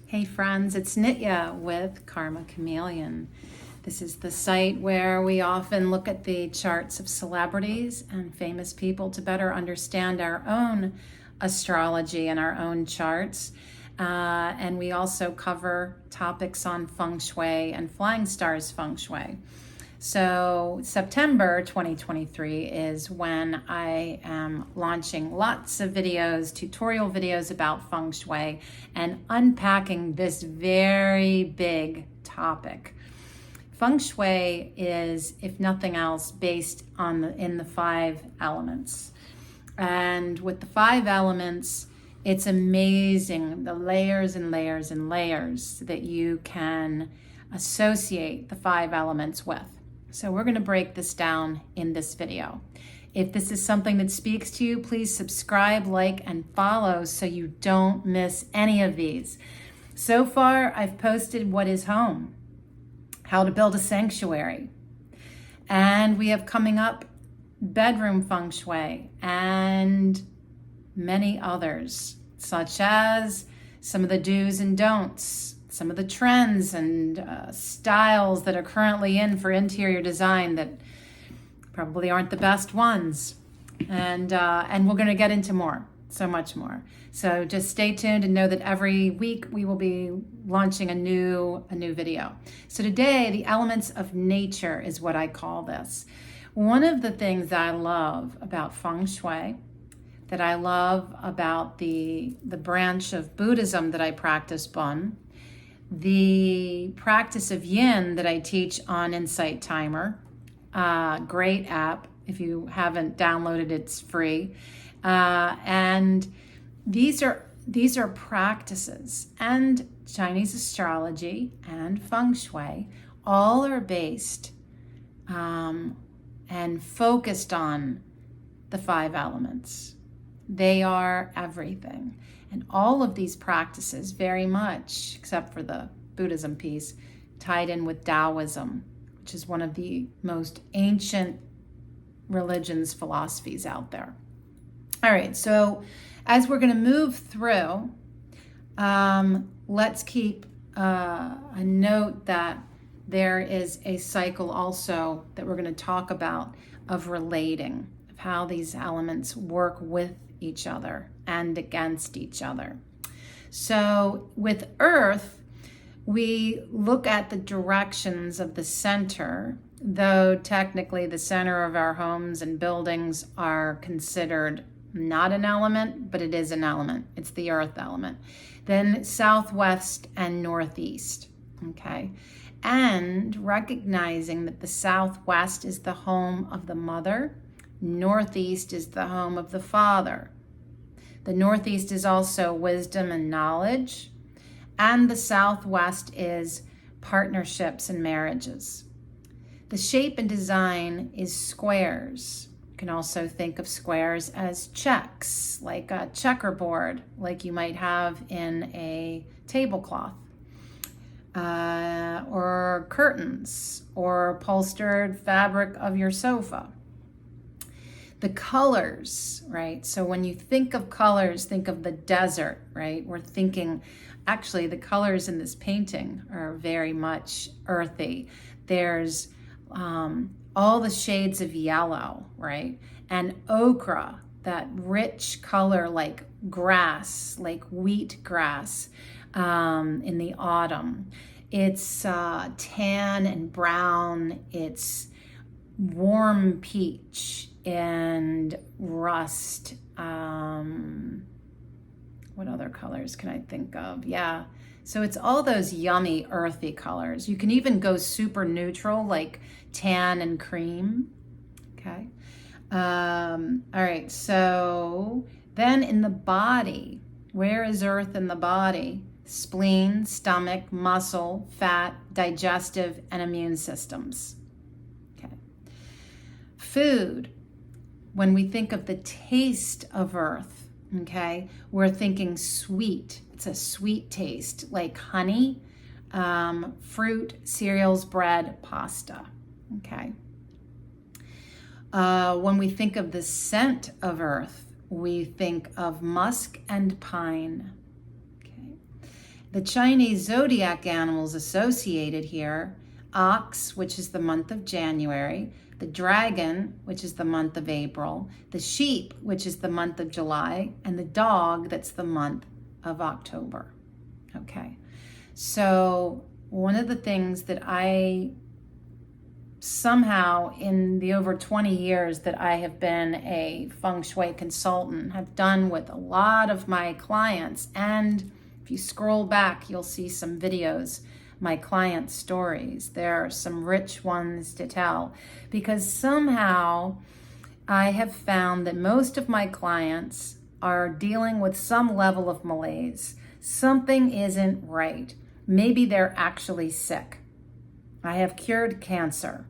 Hey friends, it's Nitya with Karma Chameleon. This is the site where we often look at the charts of celebrities and famous people to better understand our own astrology and our own charts. And we also cover topics on Feng Shui and Flying Stars Feng Shui. So September 2023 is when I am launching lots of videos, tutorial videos about Feng Shui and unpacking this very big topic. Feng Shui is, if nothing else, based in the 5 elements. And with the 5 elements, it's amazing the layers and layers and layers that you can associate the 5 elements with. So we're going to break this down in this video. If this is something that speaks to you, please subscribe, like, and follow so you don't miss any of these. So far, I've posted what is home, how to build a sanctuary, and we have coming up bedroom feng shui and many others, such as some of the do's and don'ts, some of the trends and styles that are currently in for interior design that probably aren't the best ones. And we're going to get into more, so much more. So just stay tuned and know that every week we will be launching a new video. So today, the elements of nature is what I call this. One of the things that I love about Feng Shui, that I love about the branch of Buddhism that I practice, Bon, the practice of yin that I teach on Insight Timer, great app. If you haven't downloaded, it's free. And these are practices, and Chinese astrology and Feng Shui all are based and focused on the 5 elements. They are everything. And all of these practices very much, except for the Buddhism piece, tied in with Taoism, which is one of the most ancient religions, philosophies out there. All right, so as we're going to move through, let's keep a note that there is a cycle also that we're going to talk about of relating, of how these elements work with each other and against each other. So with Earth, we look at the directions of the center, though technically the center of our homes and buildings are considered not an element, but it is an element. It's the earth element. Then southwest and northeast, okay? And recognizing that the southwest is the home of the mother, northeast is the home of the father. The northeast is also wisdom and knowledge, and the southwest is partnerships and marriages. The shape and design is squares. You can also think of squares as checks, like a checkerboard, like you might have in a tablecloth, or curtains, or upholstered fabric of your sofa. The colors, right? So when you think of colors, think of the desert, right? We're thinking, actually, the colors in this painting are very much earthy. There's all the shades of yellow, right? And ochre, that rich color like grass, like wheat grass in the autumn. It's tan and brown. It's warm peach and rust. What other colors can I think of? Yeah. So it's all those yummy earthy colors. You can even go super neutral, like tan and cream. Okay. All right. So then in the body, where is earth in the body? Spleen, stomach, muscle, fat, digestive, and immune systems. Okay. Food. When we think of the taste of earth, okay, we're thinking sweet. It's a sweet taste, like honey, fruit, cereals, bread, pasta, okay. When we think of the scent of earth, we think of musk and pine, okay. The Chinese zodiac animals associated here: ox, which is the month of January, the dragon, which is the month of April, the sheep, which is the month of July, and the dog, that's the month of October. Okay, so one of the things that I somehow, in the over 20 years that I have been a Feng Shui consultant, have done with a lot of my clients, and if you scroll back, you'll see some videos, my client stories. There are some rich ones to tell, because somehow I have found that most of my clients are dealing with some level of malaise. Something isn't right. Maybe they're actually sick. I have cured cancer.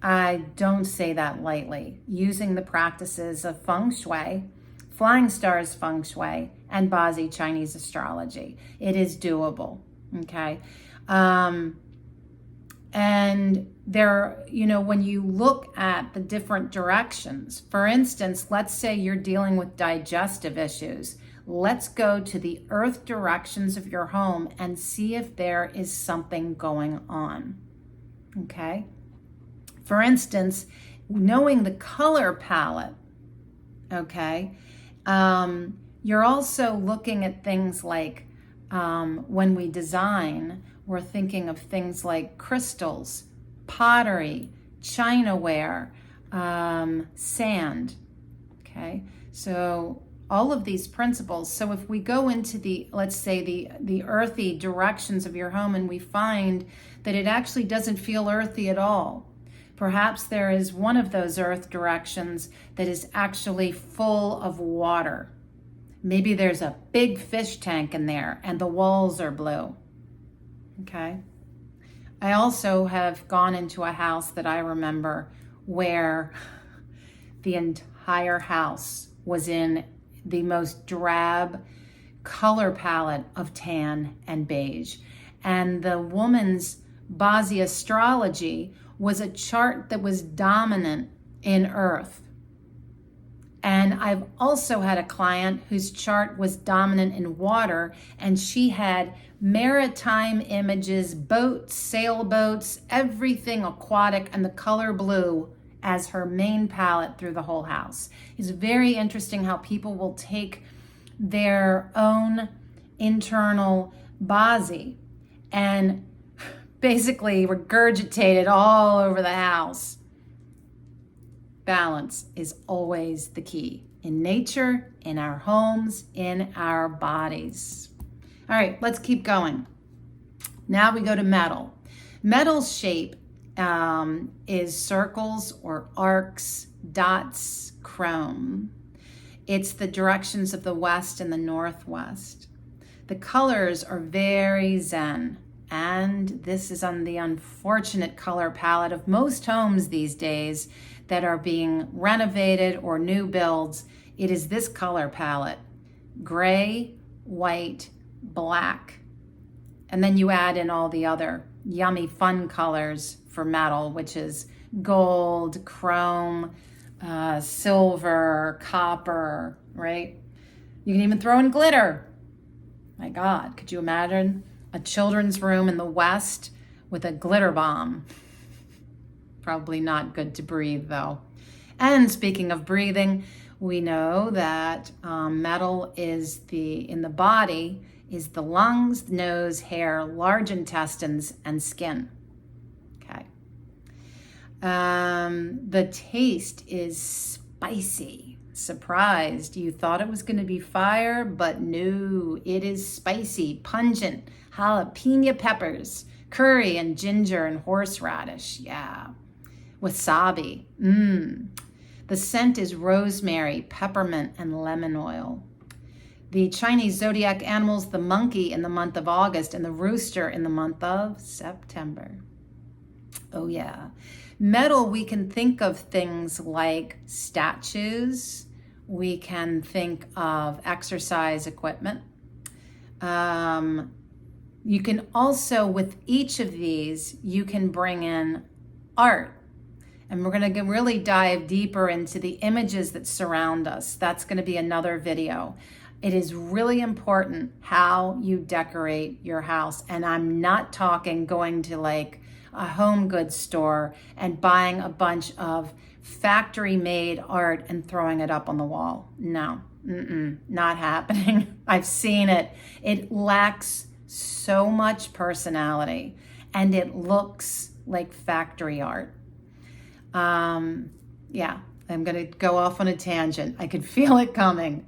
I don't say that lightly. Using the practices of Feng Shui, Flying Stars Feng Shui, and Ba-Gua Chinese astrology. It is doable, okay? And there, when you look at the different directions, for instance, let's say you're dealing with digestive issues. Let's go to the earth directions of your home and see if there is something going on, okay? For instance, knowing the color palette, okay? You're also looking at things like, when we design, we're thinking of things like crystals, pottery, chinaware, sand, okay? So all of these principles. So if we go into let's say the earthy directions of your home and we find that it actually doesn't feel earthy at all, perhaps there is one of those earth directions that is actually full of water. Maybe there's a big fish tank in there and the walls are blue, okay? I also have gone into a house that I remember where the entire house was in the most drab color palette of tan and beige. And the woman's Ba-Gua astrology was a chart that was dominant in earth. And I've also had a client whose chart was dominant in water, and she had maritime images, boats, sailboats, everything aquatic, and the color blue as her main palette through the whole house. It's very interesting how people will take their own internal Ba-Gua and basically regurgitate it all over the house. Balance is always the key in nature, in our homes, in our bodies. All right, let's keep going. Now we go to metal. Metal's shape is circles or arcs, dots, chrome. It's the directions of the west and the northwest. The colors are very zen, and this is on the unfortunate color palette of most homes these days that are being renovated or new builds. It is this color palette: gray, white, black. And then you add in all the other yummy fun colors for metal, which is gold, chrome, silver, copper, right? You can even throw in glitter. My God, could you imagine a children's room in the West with a glitter bomb? Probably not good to breathe, though. And speaking of breathing, we know that metal is in the body is the lungs, nose, hair, large intestines, and skin. Okay. The taste is spicy. Surprised. You thought it was going to be fire, but no, it is spicy, pungent, jalapeno peppers, curry and ginger and horseradish. Yeah. Wasabi. The scent is rosemary, peppermint, and lemon oil. The Chinese zodiac animals: the monkey in the month of August and the rooster in the month of September. Oh yeah. Metal, we can think of things like statues. We can think of exercise equipment. You can also, with each of these, you can bring in art. And we're going to really dive deeper into the images that surround us. That's going to be another video. It is really important how you decorate your house. And I'm not talking going to like a home goods store and buying a bunch of factory made art and throwing it up on the wall. No, not happening. I've seen it. It lacks so much personality and it looks like factory art. Yeah, I'm going to go off on a tangent. I could feel it coming.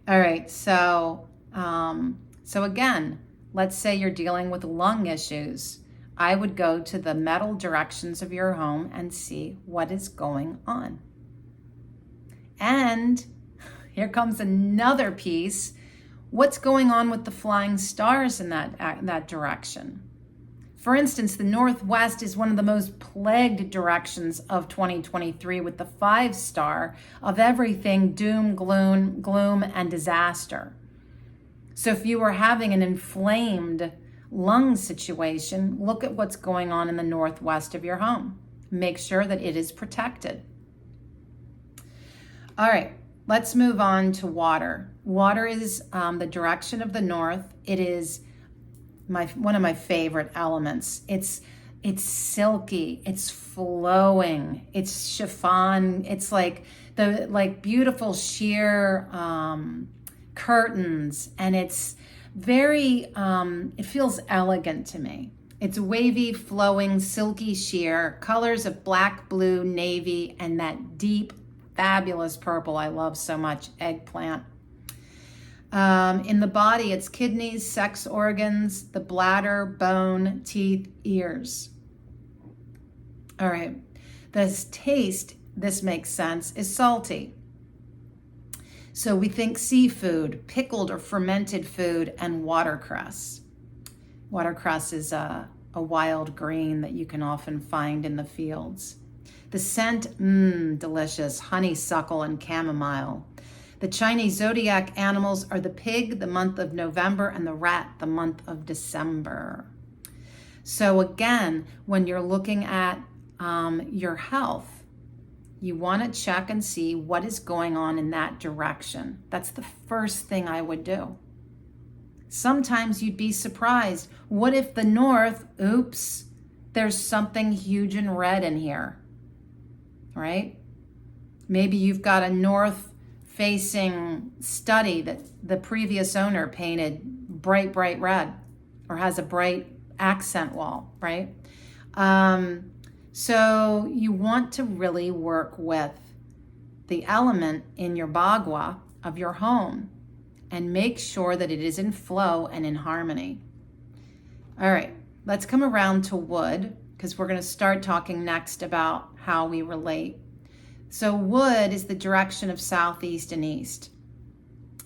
All right, so again, let's say you're dealing with lung issues. I would go to the metal directions of your home and see what is going on. And here comes another piece. What's going on with the flying stars in that direction? For instance, the Northwest is one of the most plagued directions of 2023 with the 5-star of everything doom, gloom, and disaster. So if you are having an inflamed lung situation, look at what's going on in the Northwest of your home. Make sure that it is protected. All right, let's move on to water. Water is the direction of the north. It is one of my favorite elements. It's silky, it's flowing, it's chiffon, it's like beautiful sheer curtains, and it's very it feels elegant to me. It's wavy, flowing, silky sheer, colors of black, blue, navy, and that deep, fabulous purple I love so much, eggplant. In the body, it's kidneys, sex organs, the bladder, bone, teeth, ears. All right. This taste, this makes sense, is salty. So we think seafood, pickled or fermented food, and watercress. Watercress is a wild green that you can often find in the fields. The scent, delicious, honeysuckle and chamomile. The Chinese zodiac animals are the pig, the month of November, and the rat, the month of December. So again, when you're looking at your health, you want to check and see what is going on in that direction. That's the first thing I would do. Sometimes you'd be surprised. What if the north, oops, there's something huge and red in here, right? Maybe you've got a north facing study that the previous owner painted bright red or has a bright accent wall, right? So you want to really work with the element in your Ba-Gua of your home and make sure that it is in flow and in harmony. All right, let's come around to wood because we're going to start talking next about how we relate. So wood is the direction of southeast and east.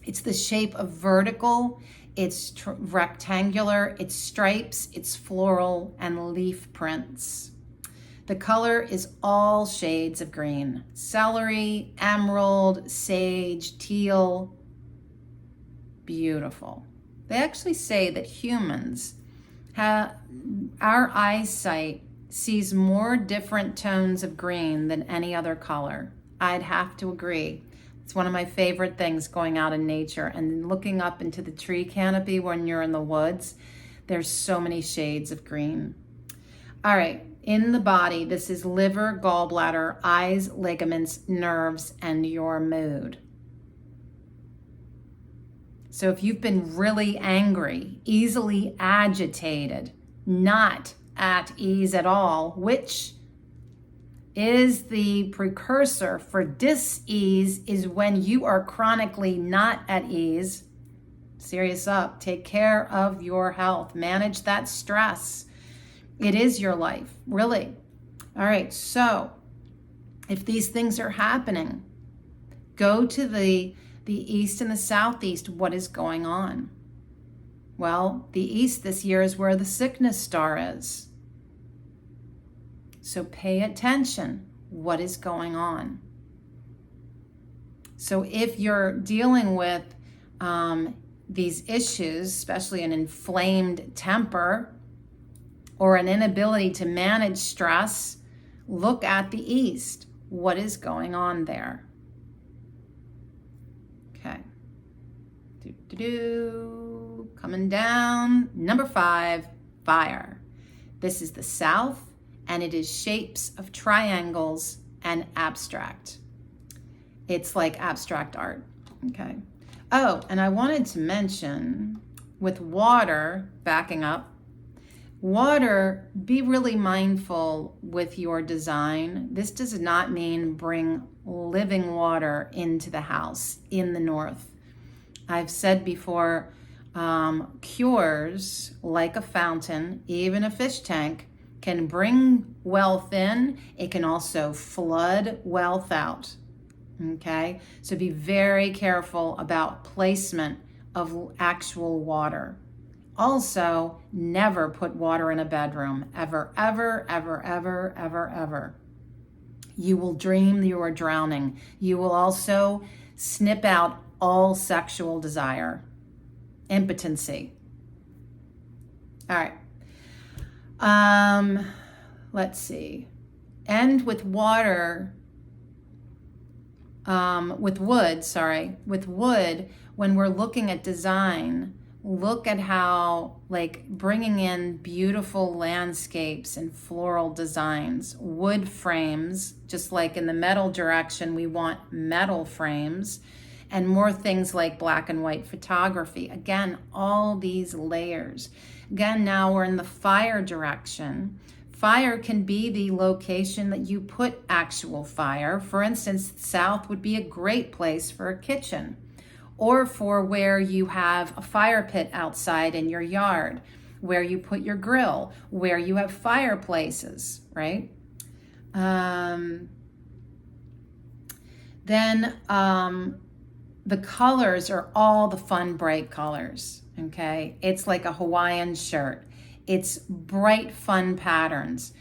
It's the shape of vertical, it's rectangular, it's stripes, it's floral, and leaf prints. The color is all shades of green. Celery, emerald, sage, teal. Beautiful. They actually say that humans have, our eyesight sees more different tones of green than any other color. I'd have to agree. It's one of my favorite things going out in nature and looking up into the tree canopy when you're in the woods. There's so many shades of green. All right, in the body, this is liver, gallbladder, eyes, ligaments, nerves, and your mood. So if you've been really angry, easily agitated, not at ease at all, which is the precursor for dis-ease, is when you are chronically not at ease. Serious up, take care of your health, manage that stress. It is your life, really. All right, so if these things are happening, go to the east and the southeast. What is going on? Well, the east this year is where the sickness star is. So pay attention. What is going on? So if you're dealing with these issues, especially an inflamed temper or an inability to manage stress, look at the east. What is going on there? Okay. Coming down. Number 5, fire. This is the south, and it is shapes of triangles and abstract. It's like abstract art, okay? Oh, and I wanted to mention with water, backing up, water, be really mindful with your design. This does not mean bring living water into the house in the north. I've said before, cures like a fountain, even a fish tank, can bring wealth in. It can also flood wealth out. Okay, so be very careful about placement of actual water. Also, never put water in a bedroom, ever, ever, ever, ever, ever, ever. You will dream you are drowning. You will also snip out all sexual desire, impotency. All right. Let's see. End with water. With wood, when we're looking at design, look at how, like, bringing in beautiful landscapes and floral designs, wood frames, just like in the metal direction, we want metal frames, and more things like black and white photography. Again, all these layers. Again, now we're in the fire direction. Fire can be the location that you put actual fire. For instance, south would be a great place for a kitchen, or for where you have a fire pit outside in your yard, where you put your grill, where you have fireplaces, right? Then the colors are all the fun, bright colors, okay? It's like a Hawaiian shirt. It's bright, fun patterns,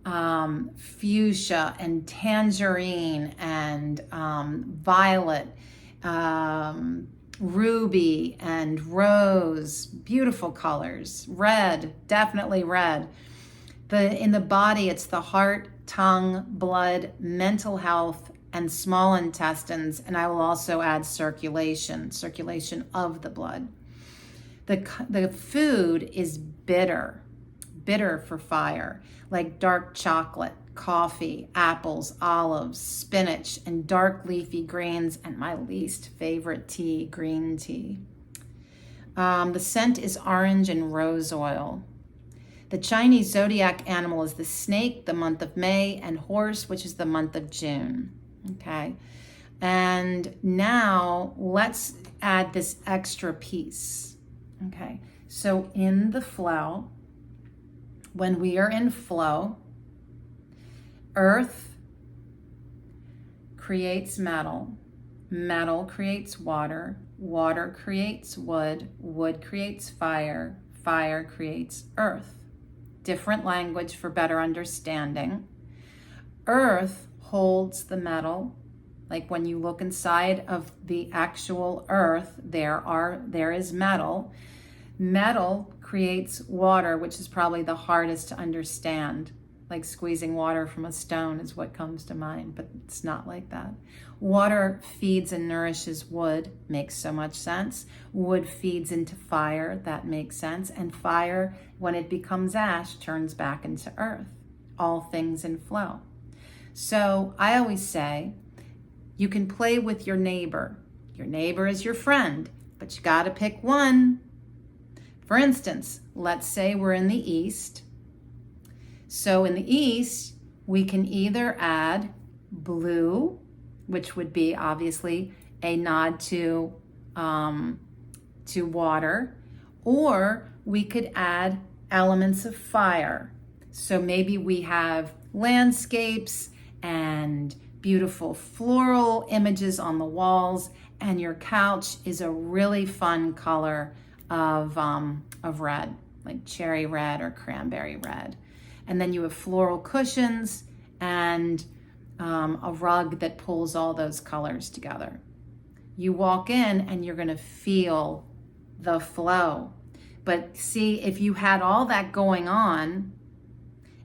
fuchsia and tangerine and violet, ruby and rose, beautiful colors. Red, definitely red. In the body, it's the heart, tongue, blood, mental health, and small intestines. And I will also add circulation of the blood. The food is bitter for fire, like dark chocolate, coffee, apples, olives, spinach, and dark leafy greens, and my least favorite tea, green tea. The scent is orange and rose oil. The Chinese zodiac animal is the snake, the month of May, and horse, which is the month of June. Okay, and now let's add this extra piece. Okay, so in the flow, when we are in flow, earth creates metal, metal creates water, water creates wood, wood creates fire, fire creates earth. Different language for better understanding. Earth holds the metal. Like when you look inside of the actual earth, there is metal. Metal creates water, which is probably the hardest to understand. Like squeezing water from a stone is what comes to mind, but it's not like that. Water feeds and nourishes wood, makes so much sense. Wood feeds into fire, that makes sense. And fire, when it becomes ash, turns back into earth. All things in flow. So I always say, you can play with your neighbor. Your neighbor is your friend, but you got to pick one. For instance, let's say we're in the east. So in the east, we can either add blue, which would be obviously a nod to water, or we could add elements of fire. So maybe we have landscapes and beautiful floral images on the walls, and your couch is a really fun color of red, like cherry red or cranberry red. And then you have floral cushions and a rug that pulls all those colors together. You walk in and you're going to feel the flow. But see, if you had all that going on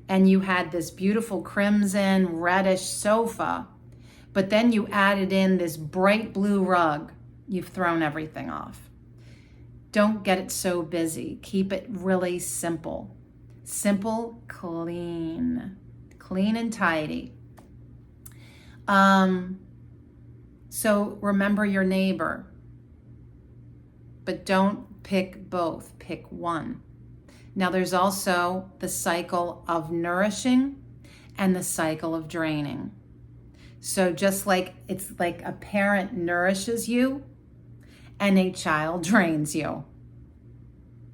and you had this beautiful crimson reddish sofa, but then you added in this bright blue rug, you've thrown everything off. Don't get it so busy. Keep it really simple. Simple, clean. Clean and tidy. So remember your neighbor, but don't pick both. Pick one. Now there's also the cycle of nourishing and the cycle of draining. So just like it's like a parent nourishes you and a child drains you.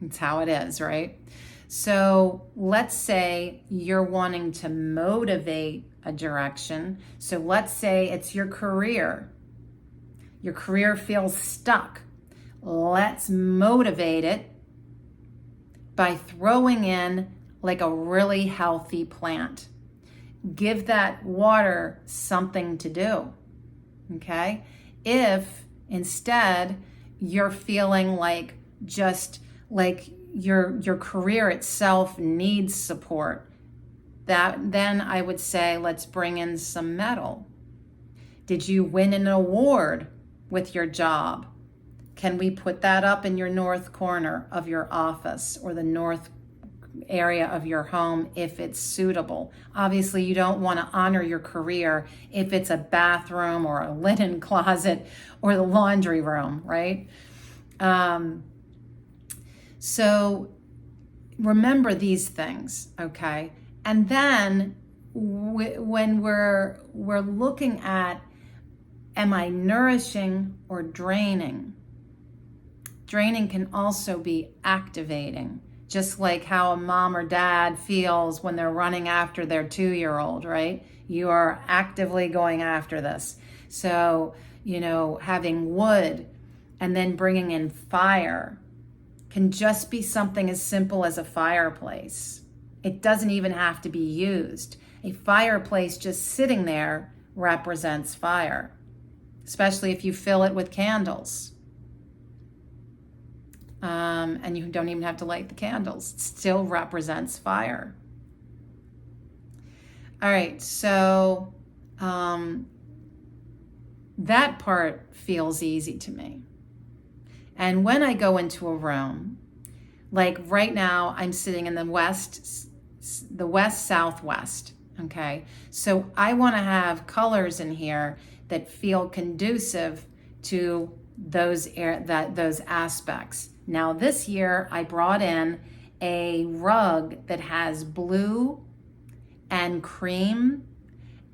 That's how it is, right? So let's say you're wanting to motivate a direction. So let's say it's your career. Your career feels stuck. Let's motivate it by throwing in like a really healthy plant. Give that water something to do, okay? If instead you're feeling like just like your career itself needs support, then I would say let's bring in some metal. Did you win an award with your job? Can we put that up in your north corner of your office or the north area of your home if it's suitable? Obviously, you don't want to honor your career if it's a bathroom or a linen closet or the laundry room, right? So remember these things, okay? And then when we're looking at, am I nourishing or draining? Draining can also be activating, just like how a mom or dad feels when they're running after their 2-year-old, right? You are actively going after this. So, having wood and then bringing in fire can just be something as simple as a fireplace. It doesn't even have to be used. A fireplace just sitting there represents fire, especially if you fill it with candles. And you don't even have to light the candles. It still represents fire. All right, so that part feels easy to me. And when I go into a room, like right now, I'm sitting in the west-southwest, okay? So I want to have colors in here that feel conducive to those aspects. Now this year, I brought in a rug that has blue and cream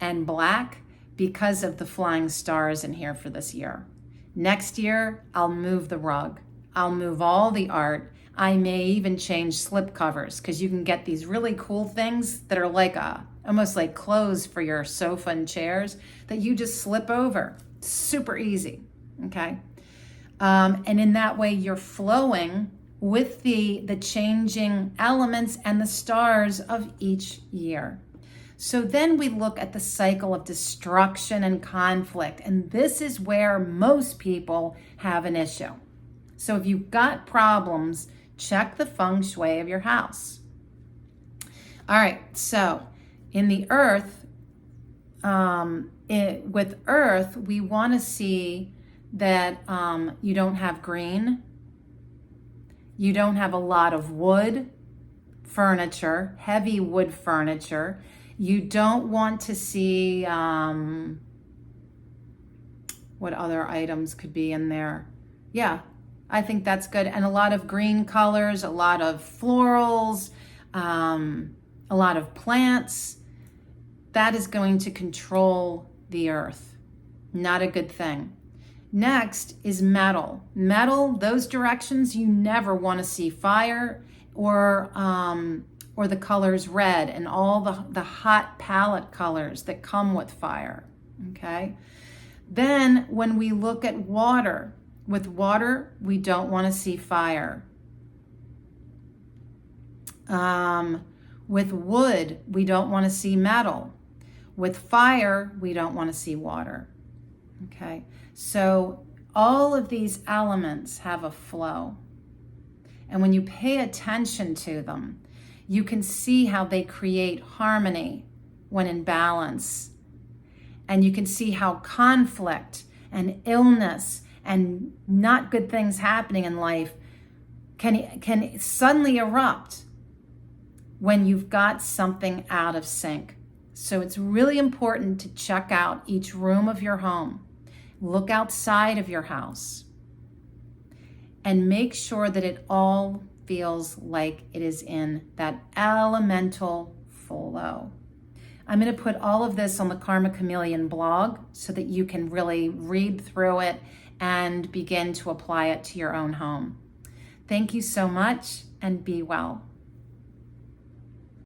and black because of the flying stars in here for this year. Next year, I'll move the rug. I'll move all the art. I may even change slip covers because you can get these really cool things that are like almost like clothes for your sofa and chairs that you just slip over. Super easy, okay? And in that way, you're flowing with the changing elements and the stars of each year. So then we look at the cycle of destruction and conflict, and this is where most people have an issue. So if you've got problems, check the Feng Shui of your house. All right, so in the earth, with earth, we want to see that you don't have green, you don't have a lot of wood, furniture, heavy wood furniture. You don't want to see, what other items could be in there? Yeah, I think that's good. And a lot of green colors, a lot of florals, a lot of plants. That is going to control the earth. Not a good thing. Next is metal. Metal, those directions, you never want to see fire or the colors red and all the hot palette colors that come with fire, okay? Then when we look at water, with water, we don't want to see fire. With wood, we don't want to see metal. With fire, we don't want to see water, okay? So all of these elements have a flow. And when you pay attention to them, you can see how they create harmony when in balance. And you can see how conflict and illness and not good things happening in life can suddenly erupt when you've got something out of sync. So it's really important to check out each room of your home. Look outside of your house and make sure that it all feels like it is in that elemental flow. I'm going to put all of this on the Karma Chameleon blog so that you can really read through it and begin to apply it to your own home. Thank you so much, and be well.